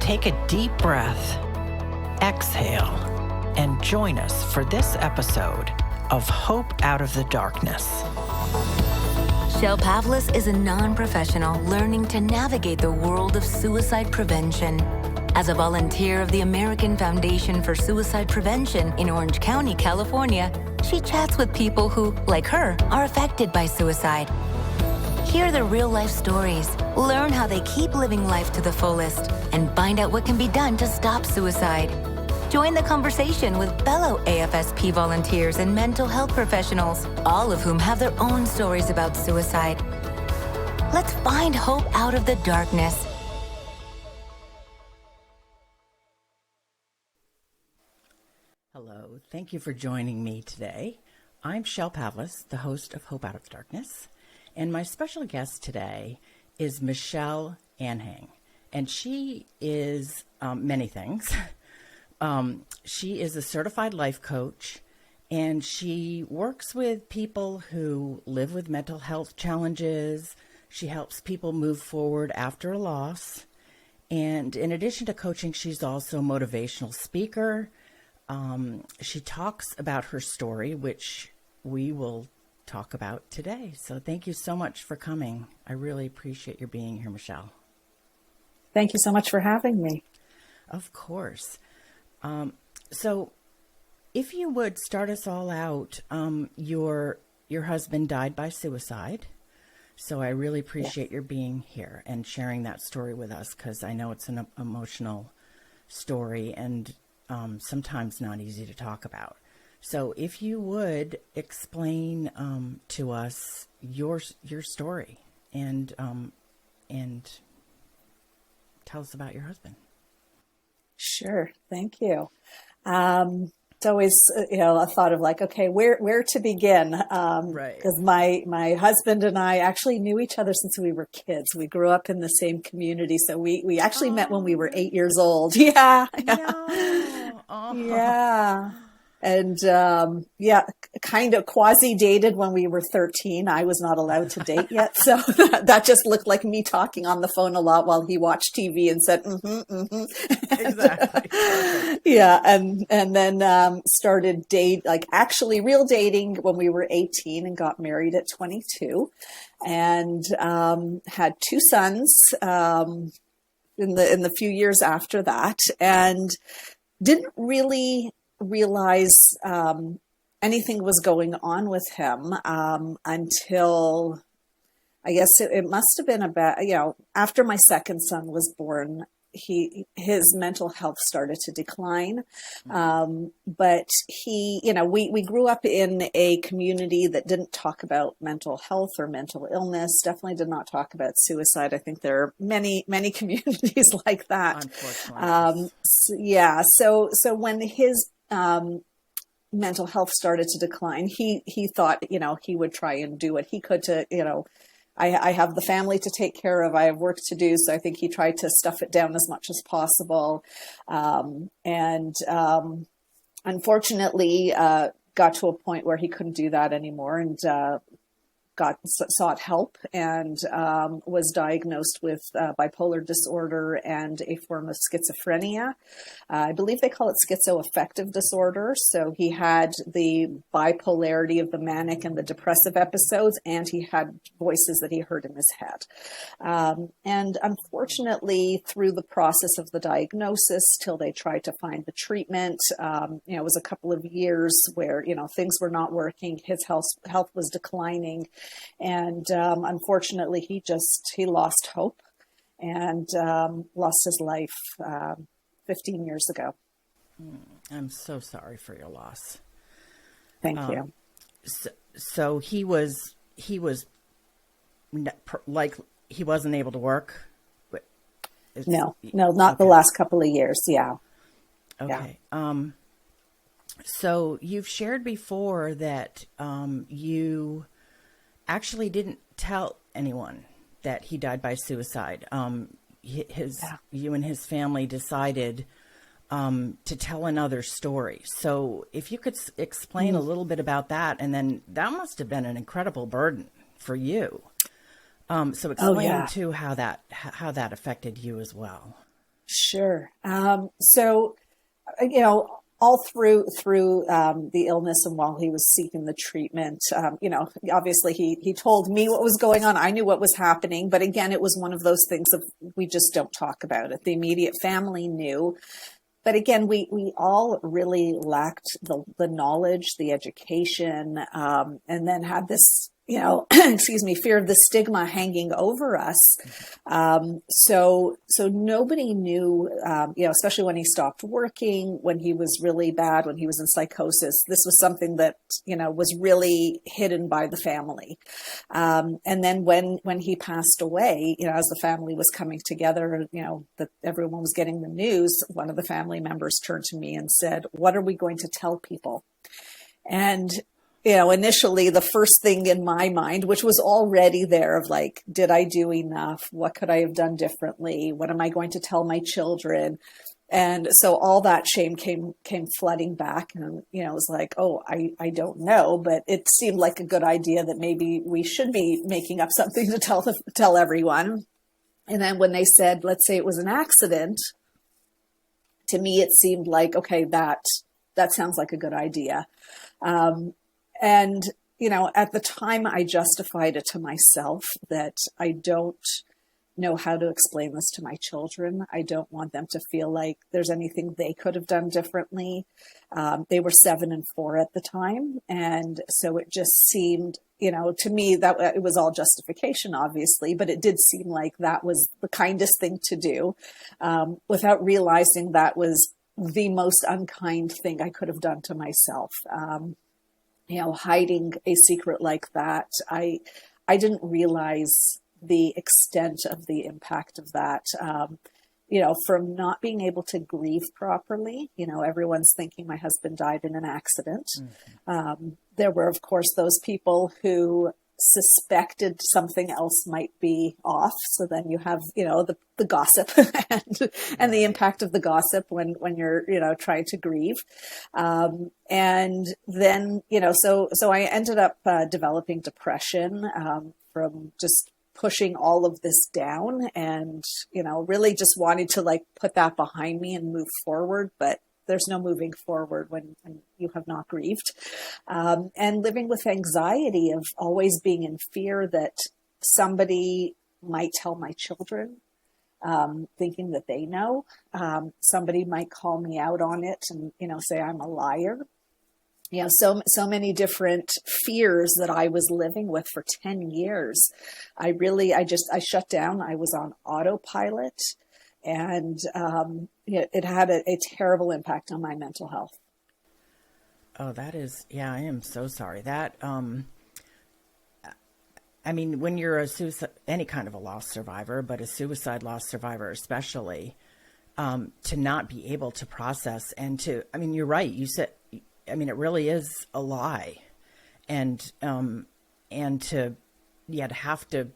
Take a deep breath, exhale, and join us for this episode of Hope Out of the Darkness. Shell Pavlis is a non-professional learning to navigate the world of suicide prevention. As a volunteer of the American Foundation for Suicide Prevention in Orange County, California, she chats with people who, like her, are affected by suicide. Hear their real-life stories, learn how they keep living life to the fullest, and find out what can be done to stop suicide. Join the conversation with fellow AFSP volunteers and mental health professionals, all of whom have their own stories about suicide. Let's find hope out of the darkness. Hello, thank you for joining me today. I'm Shell Pavlis, the host of Hope Out of the Darkness, and my special guest today is Michelle Ahnang, and she is many things. She is a certified life coach, and she works with people who live with mental health challenges. She helps people move forward after a loss, and in addition to coaching, she's also a motivational speaker. She talks about her story, which we will talk about today. So thank you so much for coming. I really appreciate your being here, Michelle. Thank you so much for having me. Of course. So if you would start us all out, your husband died by suicide. So I really appreciate your being here and sharing that story with us, because I know it's an emotional story and sometimes not easy to talk about. So if you would explain to us your story and tell us about your husband. Sure. Thank you. It's always, a thought of like, okay, where to begin? Right. Because my husband and I actually knew each other since we were kids. We grew up in the same community. So we actually met when we were 8 years old. Yeah. No. Oh. Yeah. And, kind of quasi dated when we were 13. I was not allowed to date yet. So that just looked like me talking on the phone a lot while he watched TV and said, Exactly. Yeah. And then, started actually real dating when we were 18 and got married at 22 and, had two sons, in the few years after that, and didn't really realize anything was going on with him until I guess it must have been about, after my second son was born. His mental health started to decline. But we grew up in a community that didn't talk about mental health or mental illness, definitely did not talk about suicide. I think there are many, many communities like that. Unfortunately. So when his mental health started to decline, he thought, he would try and do what he could to, I have the family to take care of. I have work to do. So I think he tried to stuff it down as much as possible. Unfortunately, got to a point where he couldn't do that anymore and sought help and was diagnosed with bipolar disorder and a form of schizophrenia. I believe they call it schizoaffective disorder. So he had the bipolarity of the manic and the depressive episodes, and he had voices that he heard in his head. And unfortunately, through the process of the diagnosis till they tried to find the treatment, it was a couple of years where, things were not working. His health was declining. And unfortunately, he lost hope and lost his life 15 years ago. I'm so sorry for your loss. Thank you. So he was like he wasn't able to work. No, not the last couple of years. Yeah. Okay. Yeah. So you've shared before that you actually didn't tell anyone that he died by suicide. You and his family decided to tell another story. So if you could explain a little bit about that, and then that must have been an incredible burden for you. So explain too how that affected you as well. Sure. So, all through the illness and while he was seeking the treatment, obviously he told me what was going on. I knew what was happening, but again, it was one of those things of we just don't talk about it. The immediate family knew, but again, we all really lacked the knowledge, the education, and then had this, excuse me, fear of the stigma hanging over us. So nobody knew, especially when he stopped working, when he was really bad, when he was in psychosis, this was something that, was really hidden by the family. And then when he passed away, as the family was coming together, that everyone was getting the news, one of the family members turned to me and said, "What are we going to tell people?" And initially the first thing in my mind, which was already there of like, did I do enough? What could I have done differently? What am I going to tell my children? And so all that shame came flooding back, and, it was like, oh, I don't know, but it seemed like a good idea that maybe we should be making up something to tell everyone. And then when they said, let's say it was an accident, to me, it seemed like, okay, that sounds like a good idea. And, at the time I justified it to myself that I don't know how to explain this to my children. I don't want them to feel like there's anything they could have done differently. They were 7 and 4 at the time. And so it just seemed, to me that it was all justification, obviously, but it did seem like that was the kindest thing to do, without realizing that was the most unkind thing I could have done to myself. Hiding a secret like that, I didn't realize the extent of the impact of that. From not being able to grieve properly, everyone's thinking my husband died in an accident. Mm-hmm. There were, of course, those people who suspected something else might be off. So then you have, the gossip and the impact of the gossip when you're, trying to grieve. And then, so I ended up developing depression from just pushing all of this down and, really just wanting to like put that behind me and move forward. But there's no moving forward when you have not grieved. And living with anxiety of always being in fear that somebody might tell my children, thinking that they know. Somebody might call me out on it and, say I'm a liar. So many different fears that I was living with for 10 years. I shut down. I was on autopilot. And it had a terrible impact on my mental health. Oh, that is, yeah, I am so sorry. That, when you're any kind of a loss survivor, but a suicide loss survivor especially, to not be able to process and you're right. You said, it really is a lie. And to have to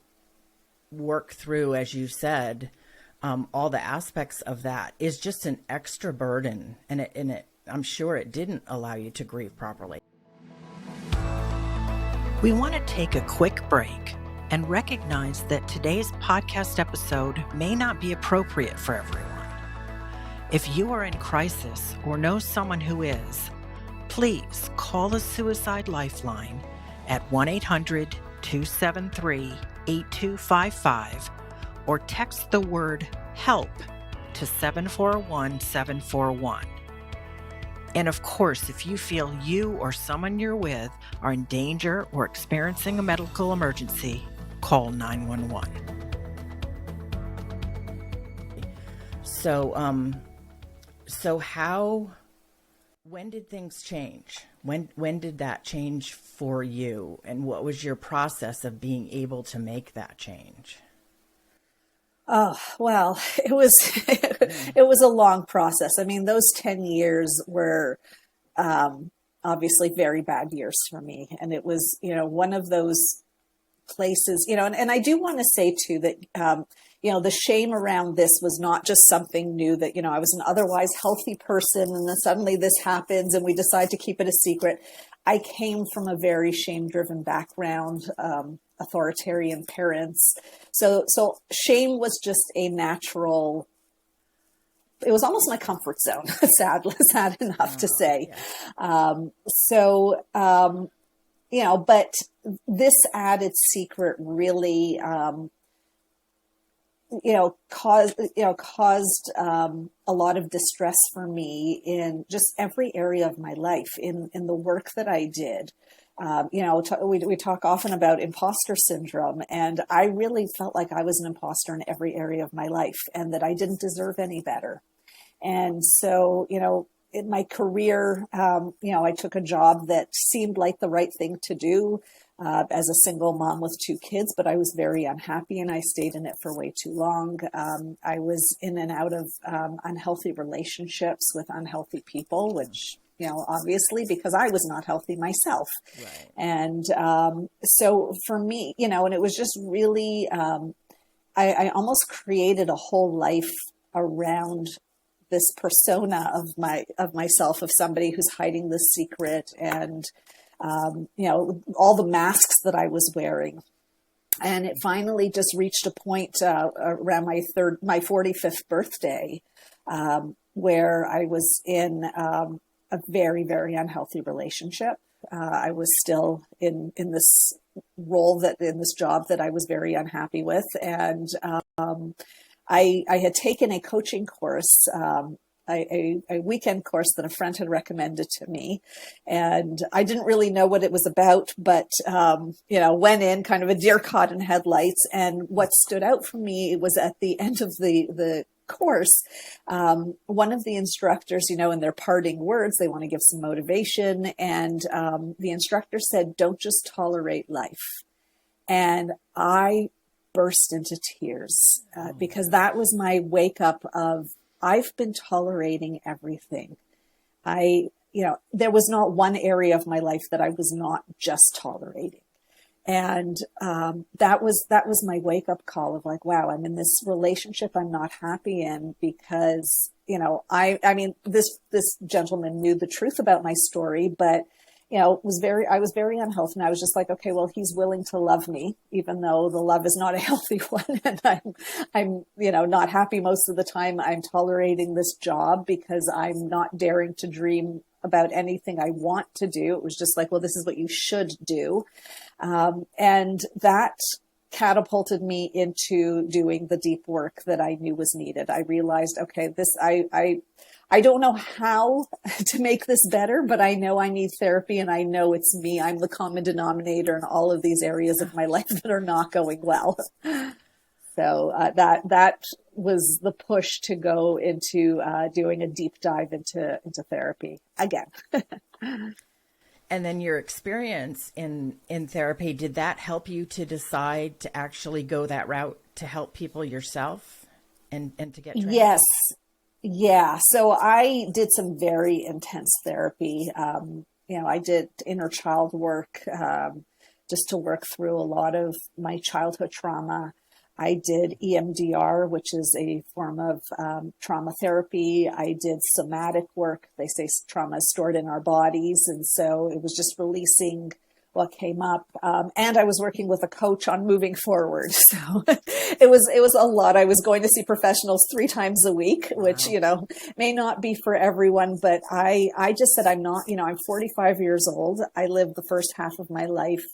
work through, as you said, all the aspects of that is just an extra burden, and I'm sure it didn't allow you to grieve properly. We want to take a quick break and recognize that today's podcast episode may not be appropriate for everyone. If you are in crisis or know someone who is, please call the Suicide Lifeline at 1-800-273-8255 or text the word HELP to 741-741. And of course, if you feel you or someone you're with are in danger or experiencing a medical emergency, call 911. So when did things change? When did that change for you? And what was your process of being able to make that change? Oh, well, it was a long process. Those 10 years were obviously very bad years for me. And it was, one of those places, and I do want to say too that, the shame around this was not just something new that, I was an otherwise healthy person and then suddenly this happens and we decide to keep it a secret. I came from a very shame-driven background, authoritarian parents. So shame was just a natural it was almost my comfort zone, sad enough to say. Yeah. But this added secret really, caused a lot of distress for me in just every area of my life, in the work that I did. We talk often about imposter syndrome, and I really felt like I was an imposter in every area of my life and that I didn't deserve any better. And so, in my career, I took a job that seemed like the right thing to do as a single mom with 2 kids, but I was very unhappy and I stayed in it for way too long. I was in and out of unhealthy relationships with unhealthy people, which, obviously because I was not healthy myself. Right. And so for me, and it was just really, I almost created a whole life around this persona of myself, of somebody who's hiding this secret, and all the masks that I was wearing. And it finally just reached a point around my 45th birthday, where I was in a very, very unhealthy relationship. I was still in this in this job that I was very unhappy with, and I had taken a coaching course, a weekend course that a friend had recommended to me. And I didn't really know what it was about, but, went in kind of a deer caught in headlights. And what stood out for me was at the end of the course, one of the instructors, in their parting words, they want to give some motivation. And the instructor said, "Don't just tolerate life." And I burst into tears because that was my wake up of, I've been tolerating everything. There was not one area of my life that I was not just tolerating. And that was my wake up call of like, wow, I'm in this relationship I'm not happy in because, this gentleman knew the truth about my story, but I was very unhealthy, and I was just like, okay, well, he's willing to love me, even though the love is not a healthy one. And I'm not happy most of the time. I'm tolerating this job because I'm not daring to dream about anything I want to do. It was just like, well, this is what you should do. And that catapulted me into doing the deep work that I knew was needed. I realized, okay, I don't know how to make this better, but I know I need therapy, and I know it's me. I'm the common denominator in all of these areas of my life that are not going well. So that was the push to go into doing a deep dive into therapy again. And then your experience in therapy, did that help you to decide to actually go that route to help people yourself and to get trained? Yes. Yeah. So I did some very intense therapy. I did inner child work just to work through a lot of my childhood trauma. I did EMDR, which is a form of trauma therapy. I did somatic work. They say trauma is stored in our bodies. And so it was just releasing what came up. And I was working with a coach on moving forward. So it was a lot. I was going to see professionals 3 times a week, which, may not be for everyone, but I just said, I'm 45 years old. I lived the first half of my life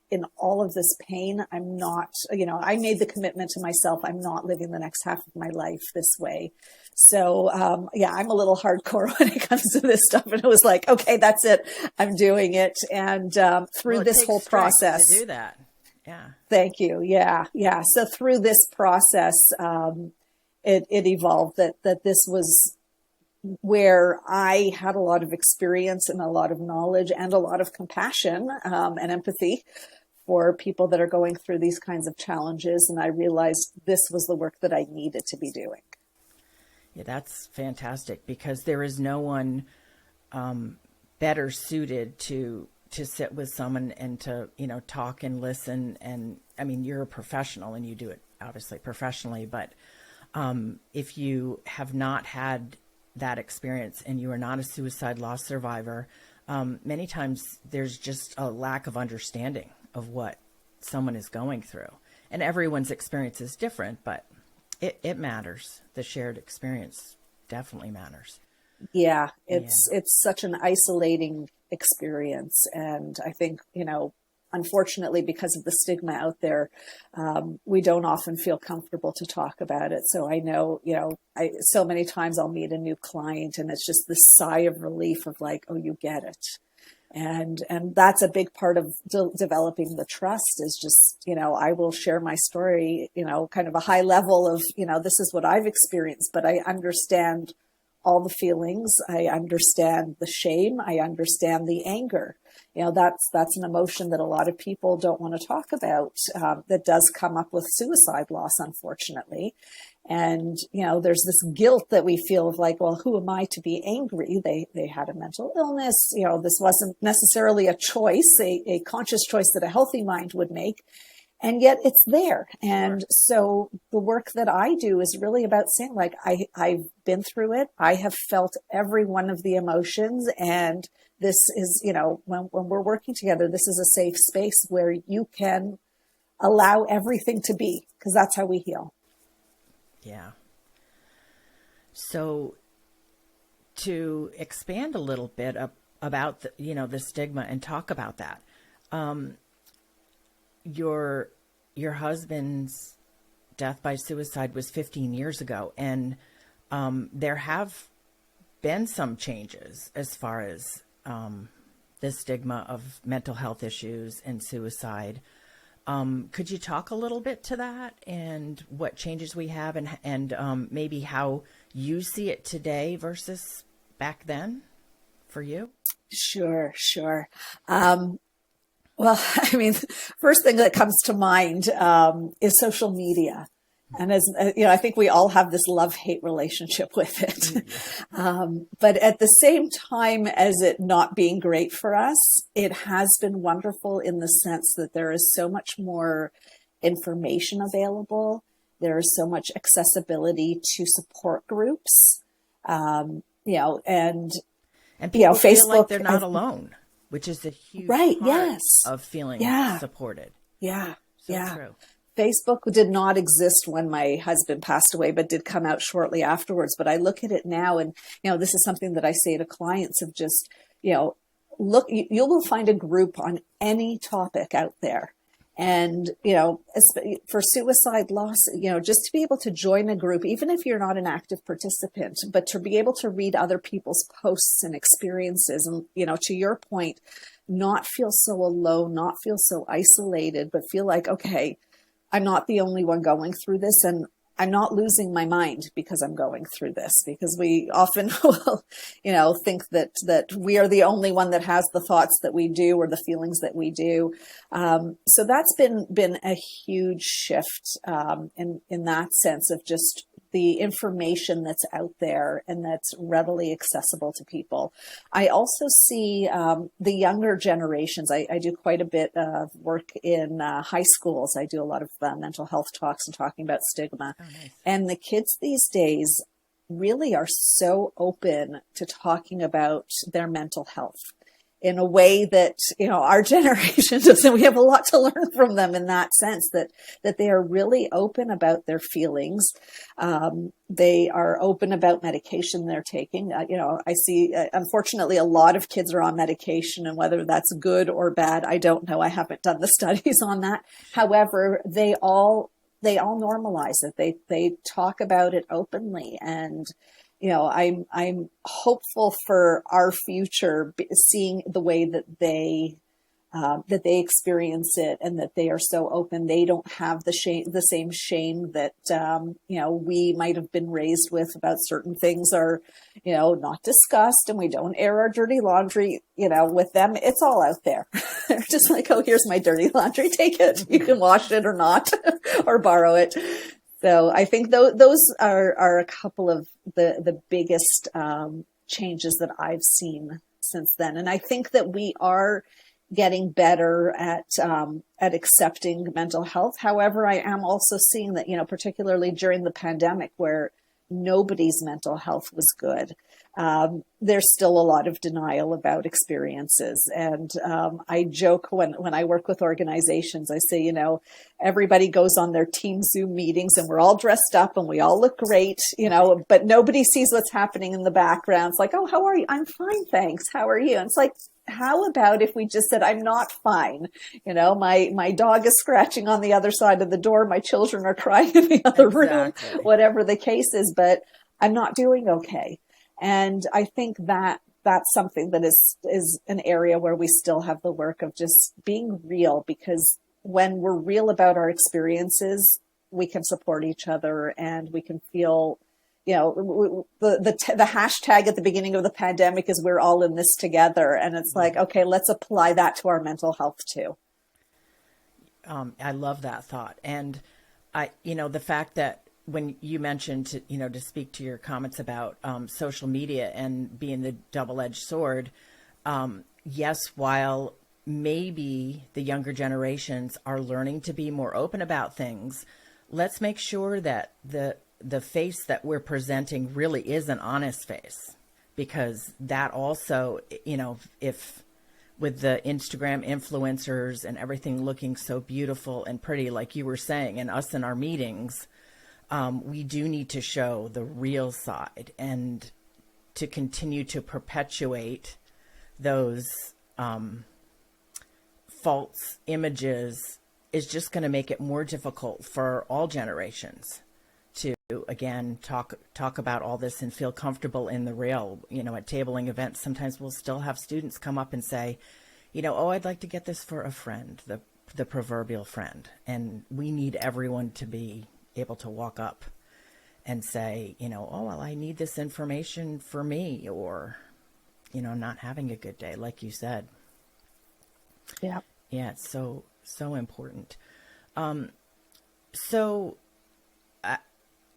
in all of this pain. I'm not, I made the commitment to myself. I'm not living the next half of my life this way. So, I'm a little hardcore when it comes to this stuff. And it was like, okay, that's it. I'm doing it. And through this whole process. To do that. Yeah. Thank you. Yeah. Yeah. So through this process, it evolved that this was where I had a lot of experience and a lot of knowledge and a lot of compassion and empathy for people that are going through these kinds of challenges. And I realized this was the work that I needed to be doing. Yeah, that's fantastic, because there is no one better suited to sit with someone and to, talk and listen. And I mean, you're a professional and you do it obviously professionally, but if you have not had that experience and you are not a suicide loss survivor, many times there's just a lack of understanding of what someone is going through. And everyone's experience is different, but it matters. The shared experience definitely matters. Yeah, it's such an isolating experience. And I think, unfortunately, because of the stigma out there, we don't often feel comfortable to talk about it. So I know, so many times I'll meet a new client and it's just this sigh of relief of like, oh, you get it. And that's a big part of developing the trust is just, I will share my story, kind of a high level of, this is what I've experienced, but I understand all the feelings. I understand the shame. I understand the anger. That's an emotion that a lot of people don't want to talk about, that does come up with suicide loss, unfortunately. And, there's this guilt that we feel of like, well, who am I to be angry? They had a mental illness. This wasn't necessarily a choice, a conscious choice that a healthy mind would make. And yet it's there. And so the work that I do is really about saying like, I've been through it. I have felt every one of the emotions. And this is, when we're working together, this is a safe space where you can allow everything to be, because that's how we heal. Yeah. So to expand a little bit about the stigma and talk about that, your husband's death by suicide was 15 years ago, and there have been some changes as far as the stigma of mental health issues and suicide. Could you talk a little bit to that and what changes we have and maybe how you see it today versus back then for you? Sure. Well, first thing that comes to mind is social media. And as I think we all have this love-hate relationship with it. But at the same time as it not being great for us, it has been wonderful in the sense that there is so much more information available. There is so much accessibility to support groups, and people Facebook, feel like they're not alone, which is a huge part of feeling supported. Yeah. True. Facebook did not exist when my husband passed away, but did come out shortly afterwards. But I look at it now and, this is something that I say to clients of just, look, you will find a group on any topic out there. And, for suicide loss, just to be able to join a group, even if you're not an active participant, but to be able to read other people's posts and experiences and, to your point, not feel so alone, not feel so isolated, but feel like, okay, I'm not the only one going through this, and I'm not losing my mind because I'm going through this, because we often will, think that we are the only one that has the thoughts that we do or the feelings that we do. So that's been a huge shift in that sense of just the information that's out there and that's readily accessible to people. I also see the younger generations. I do quite a bit of work in high schools. I do a lot of mental health talks and talking about stigma. Oh, nice. And the kids these days really are so open to talking about their mental health in a way that, our generation doesn't. We have a lot to learn from them in that sense, that they are really open about their feelings. They are open about medication they're taking. I see, unfortunately, a lot of kids are on medication, and whether that's good or bad, I don't know. I haven't done the studies on that. However, they all normalize it. They talk about it openly, and I'm hopeful for our future, seeing the way that they experience it, and that they are so open. They don't have the same shame that we might have been raised with about certain things, are not discussed, and we don't air our dirty laundry. With them, it's all out there. They're just like, oh, here's my dirty laundry. Take it. You can wash it or not, or borrow it. So I think those are a couple of the biggest changes that I've seen since then. And I think that we are getting better at accepting mental health. However, I am also seeing that, particularly during the pandemic, where nobody's mental health was good. There's still a lot of denial about experiences. And I joke when I work with organizations, I say, everybody goes on their team Zoom meetings and we're all dressed up and we all look great, but nobody sees what's happening in the background. It's like, oh, how are you? I'm fine, thanks. How are you? And it's like, how about if we just said, I'm not fine? My dog is scratching on the other side of the door. My children are crying in the other room, whatever the case is, but I'm not doing okay. And I think that that's something that is an area where we still have the work of just being real, because when we're real about our experiences, we can support each other and we can feel, the hashtag at the beginning of the pandemic is we're all in this together. And it's like, okay, let's apply that to our mental health too. I love that thought. And the fact that when you mentioned to speak to your comments about social media and being the double-edged sword, yes, while maybe the younger generations are learning to be more open about things, let's make sure that the face that we're presenting really is an honest face, because that also, if with the Instagram influencers and everything looking so beautiful and pretty, like you were saying, and us in our meetings, we do need to show the real side, and to continue to perpetuate those false images is just going to make it more difficult for all generations to, again, talk about all this and feel comfortable in the real. At tabling events, sometimes we'll still have students come up and say, oh, I'd like to get this for a friend, the proverbial friend. And we need everyone to be able to walk up and say, oh, well, I need this information for me, or, not having a good day, like you said. Yeah. Yeah. It's so important. So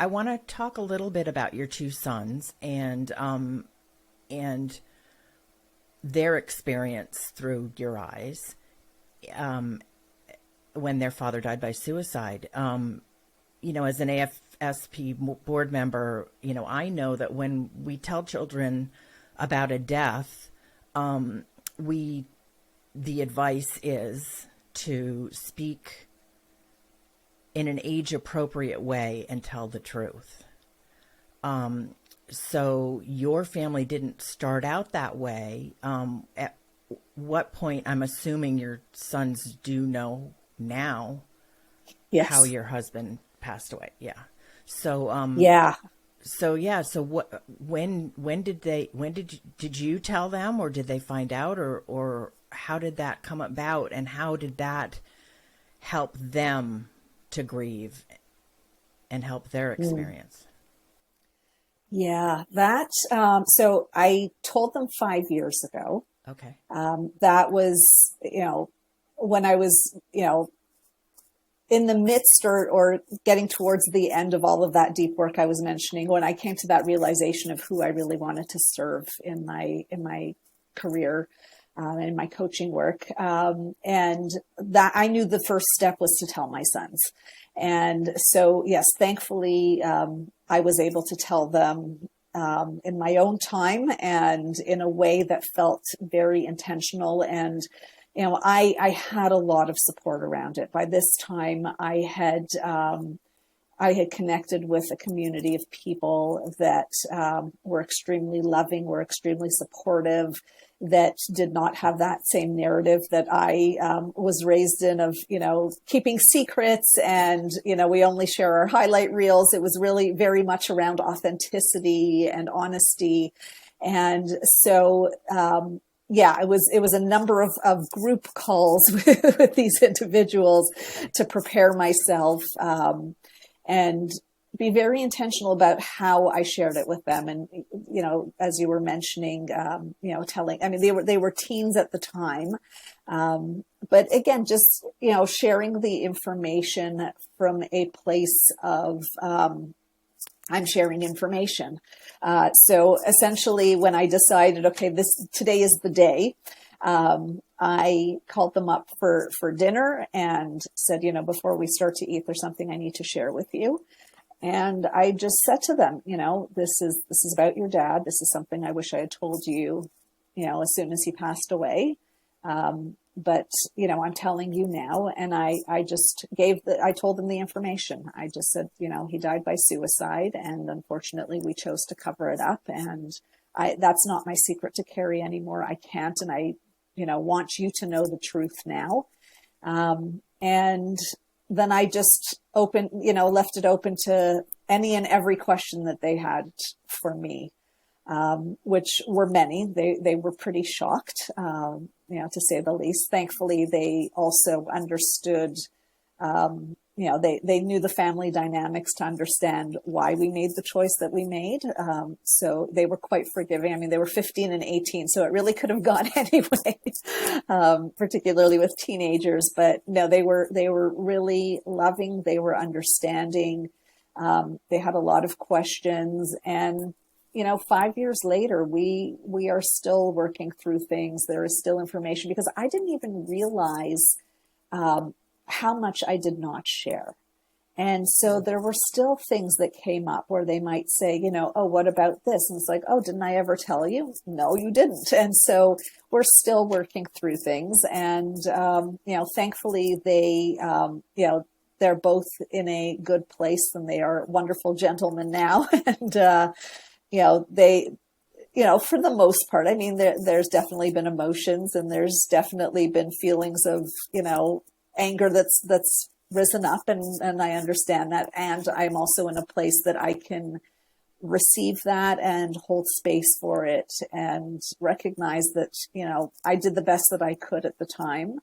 I want to talk a little bit about your two sons and their experience through your eyes, when their father died by suicide. As an AFSP board member, I know that when we tell children about a death, the advice is to speak in an age-appropriate way and tell the truth. So your family didn't start out that way. At what point, I'm assuming your sons do know now, yes, how your husband passed away. Yeah. So, So what, did you tell them, or did they find out, or how did that come about, and how did that help them to grieve and help their experience? Yeah, so I told them 5 years ago. Okay. That was, when I was, in the midst or getting towards the end of all of that deep work I was mentioning, when I came to that realization of who I really wanted to serve in my career, in my coaching work. And that I knew the first step was to tell my sons. And so, yes, thankfully, I was able to tell them, in my own time and in a way that felt very intentional. And, I had a lot of support around it. By this time, I had connected with a community of people that were extremely loving, were extremely supportive, that did not have that same narrative that I was raised in of, keeping secrets and, we only share our highlight reels. It was really very much around authenticity and honesty. And so, it was a number of group calls with these individuals to prepare myself, and be very intentional about how I shared it with them. And, as you were mentioning, they were teens at the time. But again, just, sharing the information from a place of, I'm sharing information. So essentially when I decided, okay, today is the day, I called them up for dinner and said, before we start to eat, there's something I need to share with you. And I just said to them, this is about your dad. This is something I wish I had told you, as soon as he passed away. But, I'm telling you now. And I just I told them the information. I just said, he died by suicide. And unfortunately, we chose to cover it up. And that's not my secret to carry anymore. I can't. And I, want you to know the truth now. And then I just left it open to any and every question that they had for me, which were many. They were pretty shocked, to say the least. Thankfully, they also understood, they knew the family dynamics to understand why we made the choice that we made. So they were quite forgiving. I mean, they were 15 and 18, so it really could have gone anyway, particularly with teenagers. But no, they were really loving. They were understanding. They had a lot of questions, and 5 years later, we are still working through things. There is still information, because I didn't even realize how much I did not share. And so there were still things that came up where they might say, oh, what about this? And it's like, oh, didn't I ever tell you? No, you didn't. And so we're still working through things. And, thankfully they, they're both in a good place, and they are wonderful gentlemen now. And, they, for the most part, I mean, there's definitely been emotions, and there's definitely been feelings of, anger that's risen up, and I understand that. And I'm also in a place that I can receive that and hold space for it, and recognize that, I did the best that I could at the time.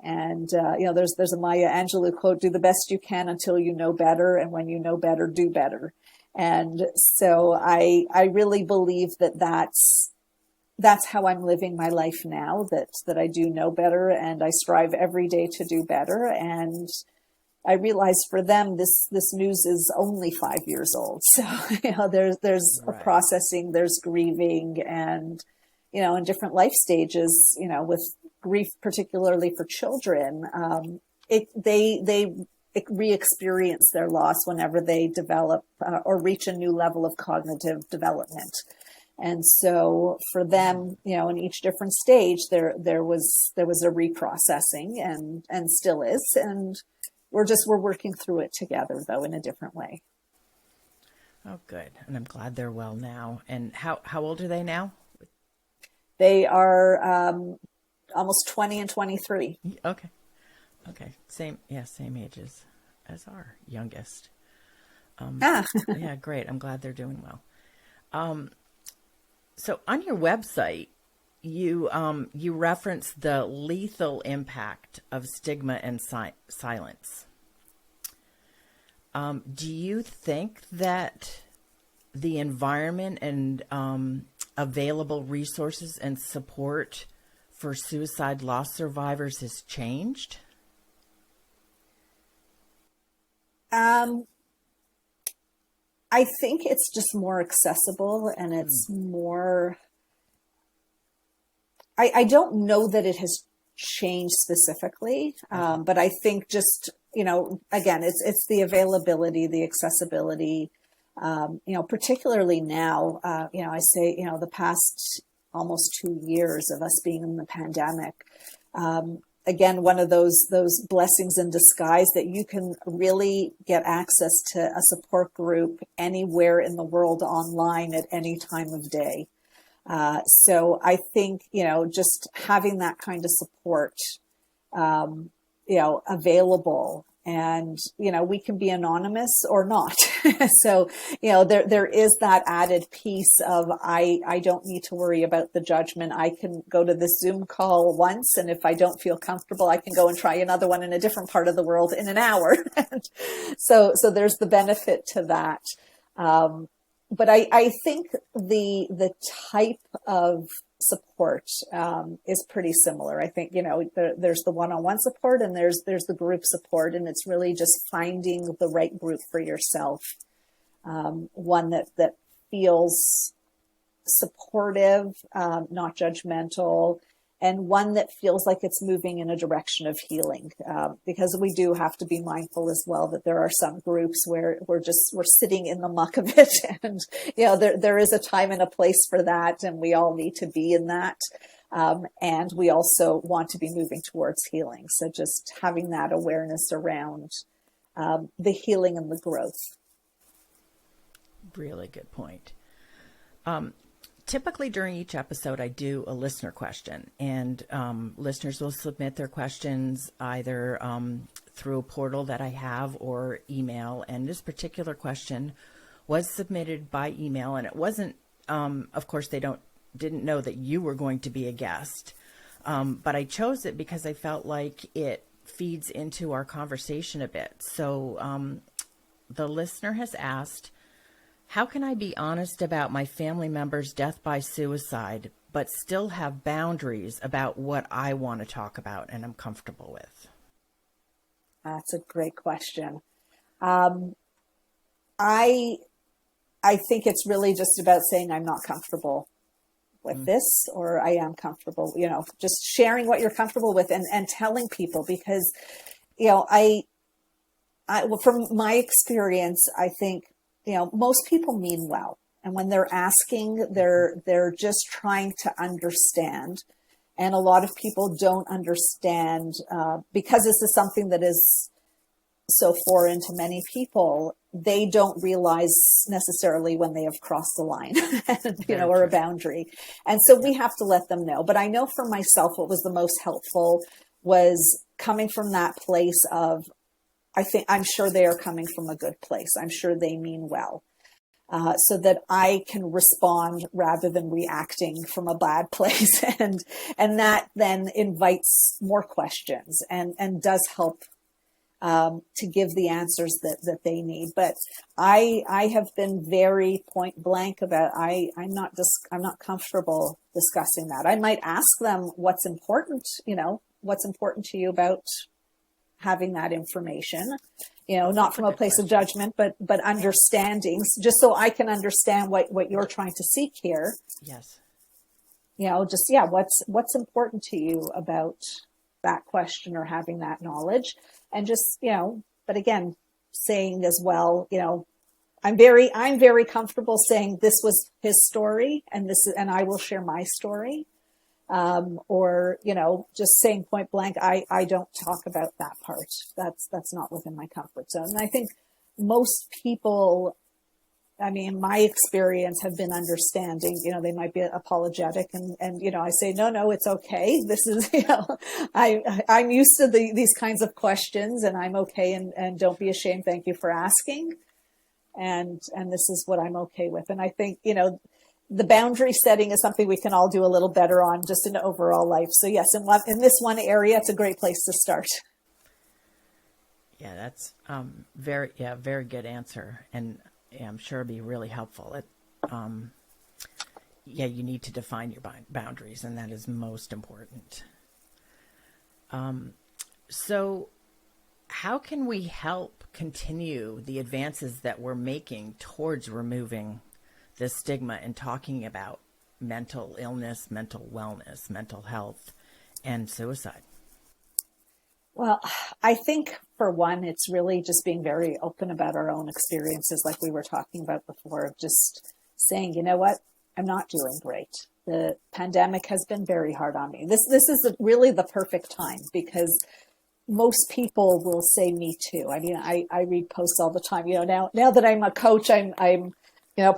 And, there's a Maya Angelou quote, do the best you can until you know better. And when you know better, do better. And so I really believe that that's how I'm living my life now, that I do know better, and I strive every day to do better. And I realize for them, this news is only 5 years old. So, there's a processing, there's grieving, and, in different life stages, with grief, particularly for children, they re-experience their loss whenever they develop or reach a new level of cognitive development. And so for them, in each different stage, there was a reprocessing, and still is. And we're working through it together, though, in a different way. Oh, good. And I'm glad they're well now. And how old are they now? They are almost 20 and 23. Okay. Same ages as our youngest. Yeah, great. I'm glad they're doing well. So on your website, you reference the lethal impact of stigma and silence. Do you think that the environment and available resources and support for suicide loss survivors has changed? I think it's just more accessible, and it's more, I don't know that it has changed specifically, but I think just, again, it's the availability, the accessibility, particularly now, I say, the past almost 2 years of us being in the pandemic, again, one of those blessings in disguise that you can really get access to a support group anywhere in the world online at any time of day. So I think, just having that kind of support, available, and, we can be anonymous or not. So, there is that added piece of, I don't need to worry about the judgment. I can go to this Zoom call once, and if I don't feel comfortable, I can go and try another one in a different part of the world in an hour. So there's the benefit to that. But I think the type of support is pretty similar. I think, there's the one-on-one support, and there's the group support, and it's really just finding the right group for yourself. One that feels supportive, not judgmental, and one that feels like it's moving in a direction of healing, because we do have to be mindful as well that there are some groups where we're sitting in the muck of it, and there is a time and a place for that, and we all need to be in that, and we also want to be moving towards healing. So just having that awareness around the healing and the growth. Really good point. Typically during each episode, I do a listener question, and listeners will submit their questions either through a portal that I have or email. And this particular question was submitted by email, and it wasn't, of course, they didn't know that you were going to be a guest, but I chose it because I felt like it feeds into our conversation a bit. So the listener has asked, how can I be honest about my family member's death by suicide, but still have boundaries about what I want to talk about and I'm comfortable with? That's a great question. I think it's really just about saying I'm not comfortable with this, or I am comfortable, just sharing what you're comfortable with and telling people, because, from my experience, I think, most people mean well. And when they're asking, they're just trying to understand. And a lot of people don't understand, because this is something that is so foreign to many people, they don't realize necessarily when they have crossed the line, or a boundary. And so we have to let them know. But I know for myself, what was the most helpful was coming from that place of, I'm sure they are coming from a good place. I'm sure they mean well, so that I can respond rather than reacting from a bad place. And that then invites more questions and does help to give the answers that they need. But I have been very point blank about, I'm not comfortable discussing that. I might ask them what's important to you about having that information, not from a place of judgment, but understandings, just so I can understand what you're trying to seek here. Yes. What's important to you about that question or having that knowledge, and just, but again, saying as well, I'm very comfortable saying this was his story and I will share my story. Or, just saying point blank, I don't talk about that part. That's not within my comfort zone. And I think most people, my experience, have been understanding. They might be apologetic, and I say, no, it's okay. This is, I'm used to these kinds of questions, and I'm okay, and don't be ashamed. Thank you for asking. And this is what I'm okay with. And I think, the boundary setting is something we can all do a little better on just in overall life. So yes, in this one area, it's a great place to start. Yeah, that's very good answer. And I'm sure it'd be really helpful. You need to define your boundaries, and that is most important. So how can we help continue the advances that we're making towards removing the stigma and talking about mental illness, mental wellness, mental health, and suicide? Well, I think for one, it's really just being very open about our own experiences, like we were talking about before, of just saying, you know what, I'm not doing great. The pandemic has been very hard on me. This is really the perfect time, because most people will say me too. I read posts all the time. Now that I'm a coach, I'm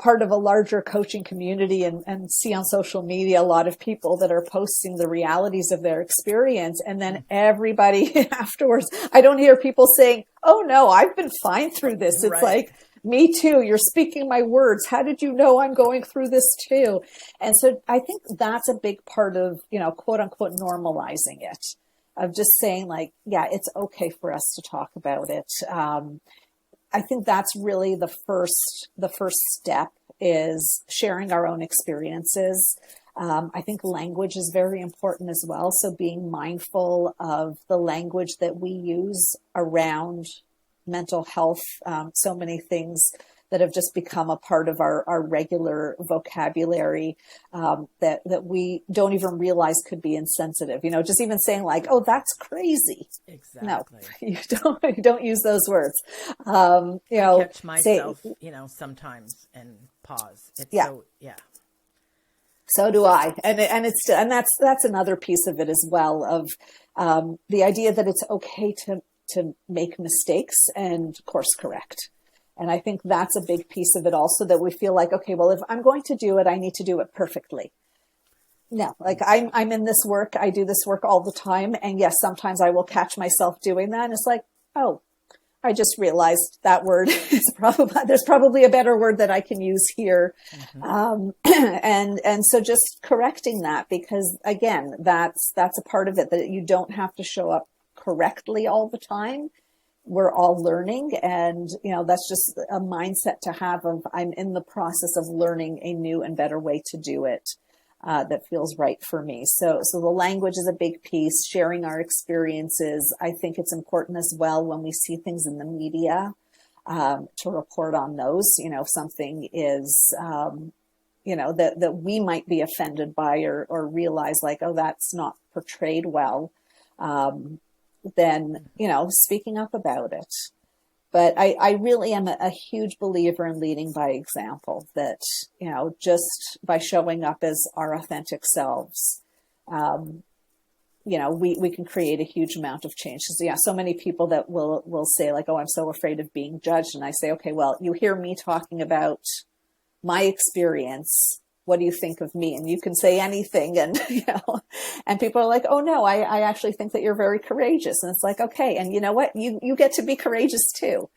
part of a larger coaching community, and see on social media a lot of people that are posting the realities of their experience. And then everybody afterwards, I don't hear people saying, oh no, I've been fine through this. It's like, me too. You're speaking my words. How did you know I'm going through this too? And so I think that's a big part of, quote unquote, normalizing it, of just saying like, yeah, it's okay for us to talk about it. I think that's really the first step, is sharing our own experiences. I think language is very important as well. So being mindful of the language that we use around mental health. So many things that have just become a part of our regular vocabulary, that we don't even realize could be insensitive. Just even saying like, "Oh, that's crazy." Exactly. No, you don't use those words. I catch myself, sometimes and pause. It's So do I. And that's another piece of it as well, of the idea that it's okay to make mistakes and course correct. And I think that's a big piece of it also, that we feel like, okay, well, if I'm going to do it, I need to do it perfectly. No, like I'm in this work. I do this work all the time. And yes, sometimes I will catch myself doing that. And it's like, oh, I just realized that word is there's probably a better word that I can use here. And so just correcting that, because again, that's a part of it, that you don't have to show up correctly all the time. We're all learning, and that's just a mindset to have of, I'm in the process of learning a new and better way to do it. That feels right for me. So the language is a big piece, sharing our experiences. I think it's important as well when we see things in the media, to report on those. If something is, that we might be offended by, or realize like, oh, that's not portrayed well, then, speaking up about it. But I really am a huge believer in leading by example, that, just by showing up as our authentic selves, we can create a huge amount of change. So many people that will say like, oh, I'm so afraid of being judged. And I say, okay, well, you hear me talking about my experience. What do you think of me? And you can say anything. And, and people are like, oh no, I actually think that you're very courageous. And it's like, okay. And you know what? You get to be courageous too.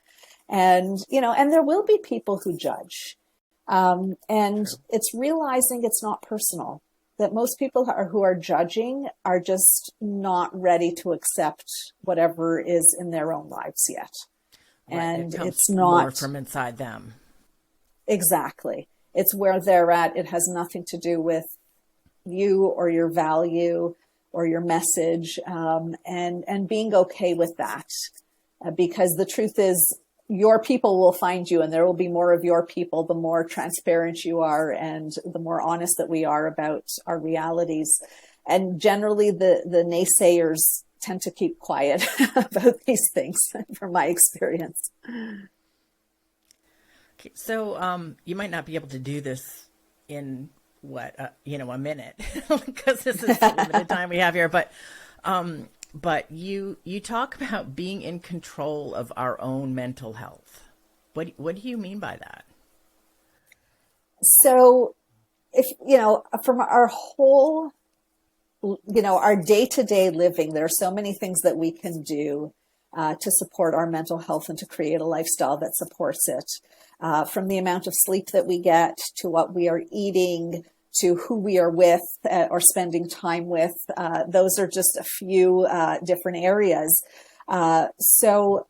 And, and there will be people who judge. And it's realizing it's not personal, that most people who are judging are just not ready to accept whatever is in their own lives yet. Right. And it's not more from inside them. Exactly. It's where they're at. It has nothing to do with you or your value or your message, and being okay with that, because the truth is, your people will find you, and there will be more of your people the more transparent you are and the more honest that we are about our realities. And generally, the naysayers tend to keep quiet about these things, from my experience. So you might not be able to do this in a minute, because this is the limited time we have here. But you talk about being in control of our own mental health. What do you mean by that? So, if from our whole, our day-to-day living, there are so many things that we can do to support our mental health and to create a lifestyle that supports it. From the amount of sleep that we get, to what we are eating, to who we are with or spending time with. Those are just a few different areas. So,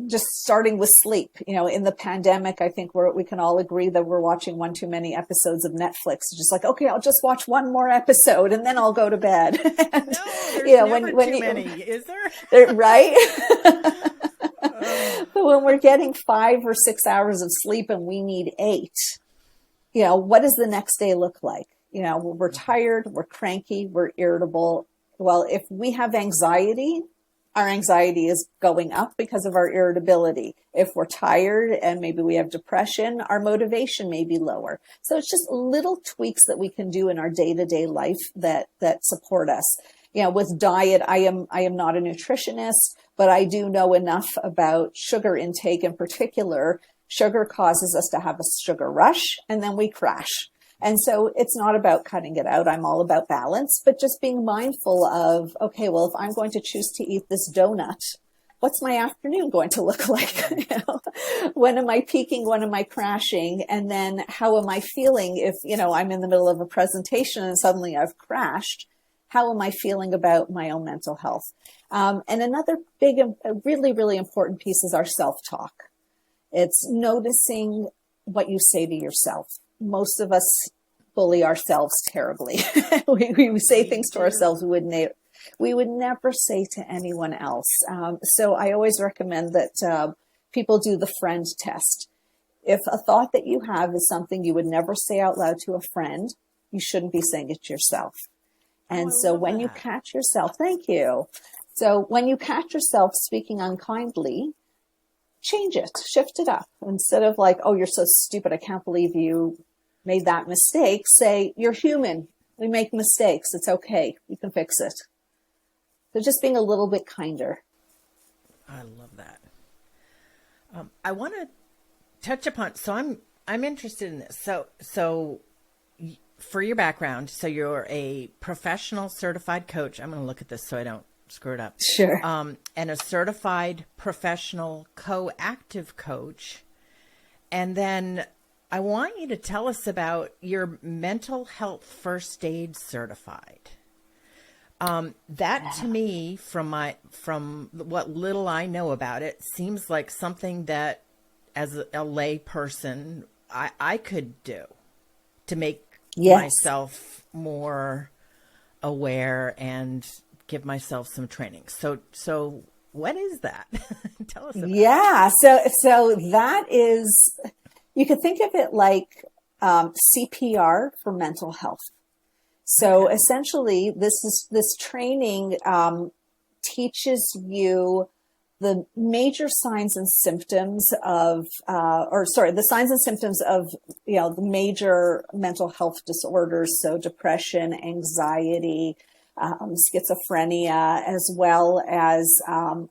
just starting with sleep, in the pandemic, I think we can all agree that we're watching one too many episodes of Netflix. Just like, okay, I'll just watch one more episode and then I'll go to bed. And, no, there's never too many, is there? Right? But when we're getting 5 or 6 hours of sleep and we need 8, what does the next day look like? We're tired, we're cranky, we're irritable. Well, if we have anxiety, our anxiety is going up because of our irritability. If we're tired and maybe we have depression, our motivation may be lower. So it's just little tweaks that we can do in our day-to-day life that support us. With diet, I am not a nutritionist, but I do know enough about sugar intake in particular. Sugar causes us to have a sugar rush, and then we crash. And so it's not about cutting it out. I'm all about balance, but just being mindful of, okay, well, if I'm going to choose to eat this donut, what's my afternoon going to look like? When am I peaking? When am I crashing? And then how am I feeling if, I'm in the middle of a presentation and suddenly I've crashed? How am I feeling about my own mental health? And another big, really, really important piece is our self-talk. It's noticing what you say to yourself. Most of us bully ourselves terribly. we say things to ourselves we would never say to anyone else. So I always recommend that people do the friend test. if a thought that you have is something you would never say out loud to a friend, you shouldn't be saying it to yourself. And so when you catch yourself, thank you. So when you catch yourself speaking unkindly, change it, shift it up. Instead of like, oh, you're so stupid, I can't believe you made that mistake, say, you're human. We make mistakes. It's okay. You can fix it. So just being a little bit kinder. I love that. I want to touch upon, so I'm interested in this. So for your background, so you're a professional certified coach. I'm going to look at this so I don't screw it up. Sure. And a certified professional co-active coach. And then I want you to tell us about your mental health first aid certified. That to me, from what little I know about it, seems like something that as a lay person, I could do to make myself more aware and give myself some training. So what is that? Tell us about it. Yeah. So that is, you could think of it like CPR for mental health. So essentially, this training teaches you the major signs and symptoms of, the signs and symptoms of, the major mental health disorders. So depression, anxiety, schizophrenia, as well as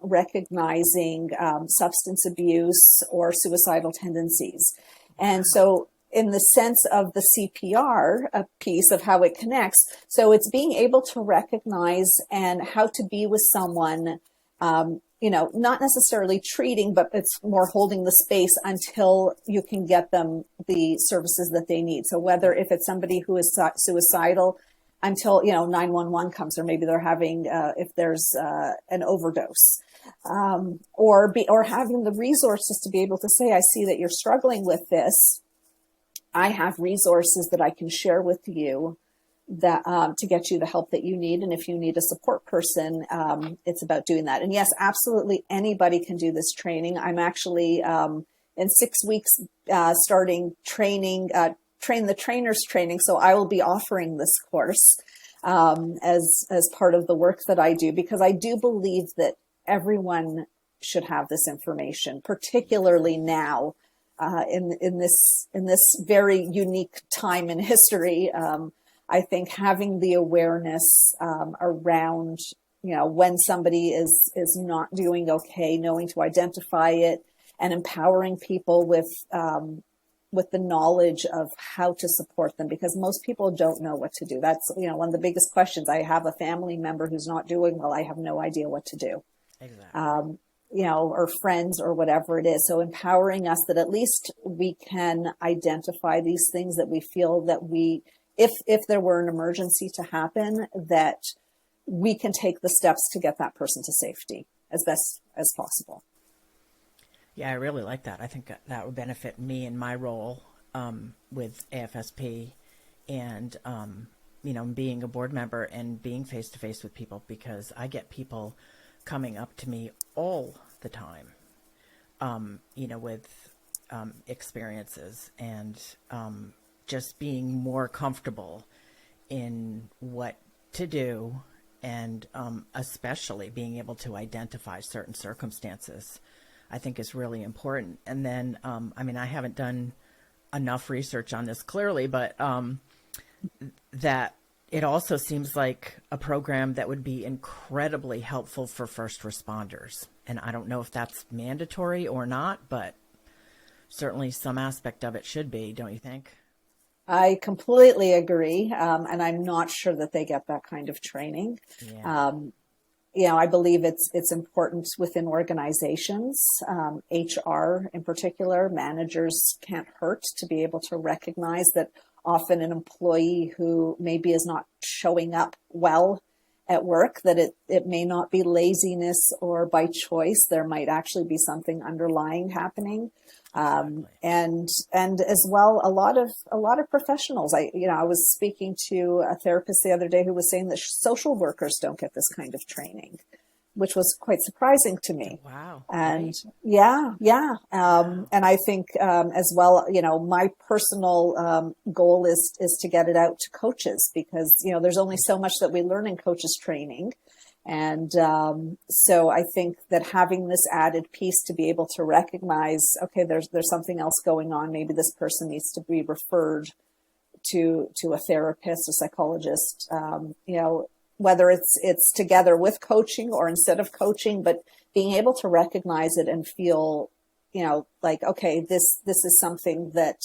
recognizing substance abuse or suicidal tendencies. And so in the sense of the CPR piece of how it connects, so it's being able to recognize and how to be with someone, not necessarily treating, but it's more holding the space until you can get them the services that they need. So whether if it's somebody who is suicidal, until 911 comes, or maybe they're having if there's an overdose, or having the resources to be able to say, I see that you're struggling with this. I have resources that I can share with you that to get you the help that you need. And if you need a support person, it's about doing that. And yes, absolutely anybody can do this training. I'm actually in 6 weeks starting training, train the trainers training. So I will be offering this course as part of the work that I do, because I do believe that everyone should have this information, particularly now. In this very unique time in history, I think having the awareness around, when somebody is not doing okay, knowing to identify it, and empowering people with the knowledge of how to support them, because most people don't know what to do. That's one of the biggest questions. I have a family member who's not doing well. I have no idea what to do. Exactly. Or friends or whatever it is. So empowering us that at least we can identify these things that we feel that if there were an emergency to happen, that we can take the steps to get that person to safety as best as possible. Yeah, I really like that. I think that would benefit me in my role with AFSP and, being a board member and being face-to-face with people, because I get people coming up to me all the time, with experiences and just being more comfortable in what to do, and especially being able to identify certain circumstances, I think is really important. And then, I haven't done enough research on this clearly, but that it also seems like a program that would be incredibly helpful for first responders. And I don't know if that's mandatory or not, but certainly some aspect of it should be, don't you think? I completely agree. And I'm not sure that they get that kind of training. Yeah. I believe it's important within organizations, HR in particular. Managers can't hurt to be able to recognize that often an employee who maybe is not showing up well at work, that it may not be laziness or by choice. There might actually be something underlying happening. Exactly. And as well, a lot of professionals. I was speaking to a therapist the other day who was saying that social workers don't get this kind of training. which was quite surprising to me. Wow. And right. yeah. And I think, as well, my personal, goal is to get it out to coaches, because, there's only so much that we learn in coaches training. And, so I think that having this added piece to be able to recognize, okay, there's something else going on. Maybe this person needs to be referred to a therapist, a psychologist, whether it's together with coaching or instead of coaching, but being able to recognize it and feel, like, okay, this is something that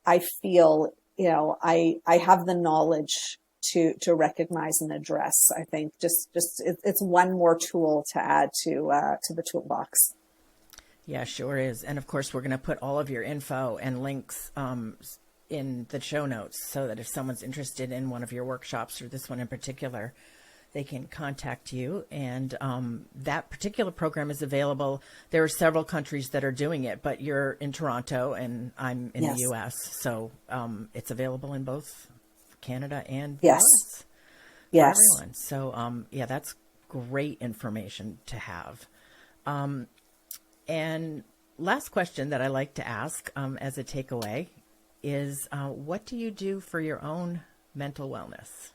I feel, I have the knowledge to recognize and address. I think it's one more tool to add to the toolbox. Yeah, sure is. And of course, we're going to put all of your info and links in the show notes, so that if someone's interested in one of your workshops, or this one in particular, they can contact you. And that particular program is available. There are several countries that are doing it, but you're in Toronto and I'm in the US. So it's available in both Canada and the US for everyone. So that's great information to have. And last question that I like to ask as a takeaway is, what do you do for your own mental wellness?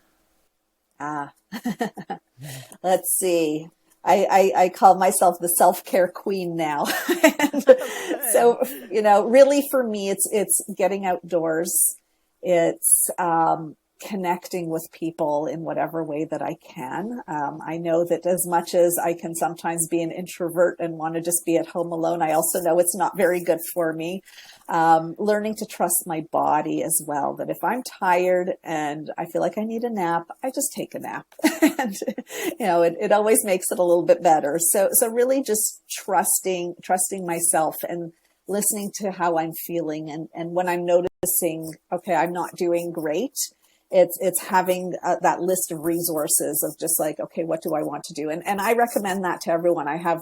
Let's see. I call myself the self-care queen now. So, really for me, it's getting outdoors. It's, connecting with people in whatever way that I can. I know that as much as I can sometimes be an introvert and want to just be at home alone, I also know it's not very good for me. Learning to trust my body as well, that if I'm tired and I feel like I need a nap, I just take a nap. And, it always makes it a little bit better. So really just trusting myself and listening to how I'm feeling. And when I'm noticing, okay, I'm not doing great, it's having that list of resources of just like, okay, what do I want to do? And I recommend that to everyone. I have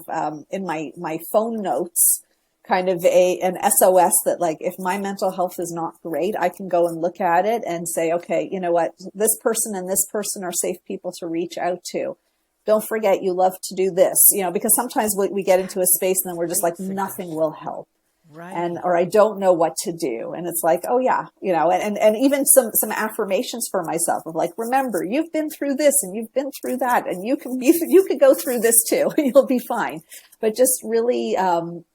in my phone notes kind of an SOS that, like, if my mental health is not great, I can go and look at it and say, okay, you know what, this person and this person are safe people to reach out to. Don't forget, you love to do this, because sometimes we get into a space and then we're just like, nothing will help. Right. Or I don't know what to do. And it's like, oh yeah, and even some affirmations for myself of like, remember, you've been through this and you've been through that, and you can go through this too. You'll be fine. But just really,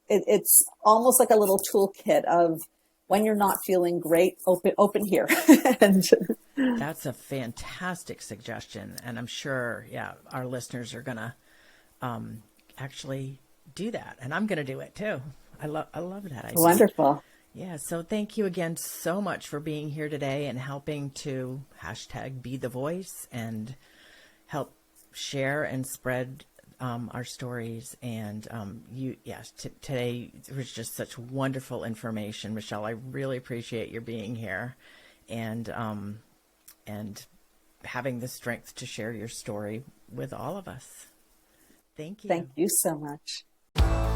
it's almost like a little toolkit of when you're not feeling great, open here. And that's a fantastic suggestion. And I'm sure, our listeners are going to actually do that. And I'm going to do it too. I love that idea. Wonderful. Yeah. So thank you again so much for being here today and helping to #be the voice and help share and spread our stories. And today was just such wonderful information, Michelle. I really appreciate your being here and having the strength to share your story with all of us. Thank you. Thank you so much.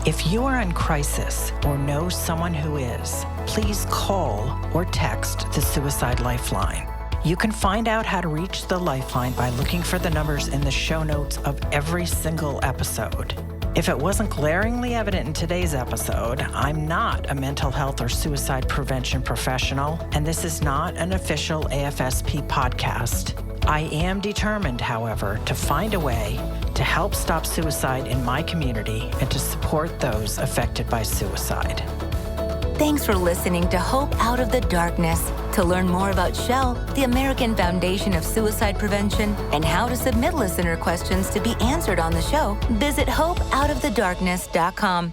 If you are in crisis or know someone who is, please call or text the Suicide Lifeline. You can find out how to reach the Lifeline by looking for the numbers in the show notes of every single episode. If it wasn't glaringly evident in today's episode, I'm not a mental health or suicide prevention professional, and this is not an official AFSP podcast. I am determined, however, to find a way to help stop suicide in my community and to support those affected by suicide. Thanks for listening to Hope Out of the Darkness. To learn more about Shell, the American Foundation of Suicide Prevention, and how to submit listener questions to be answered on the show, visit hopeoutofthedarkness.com.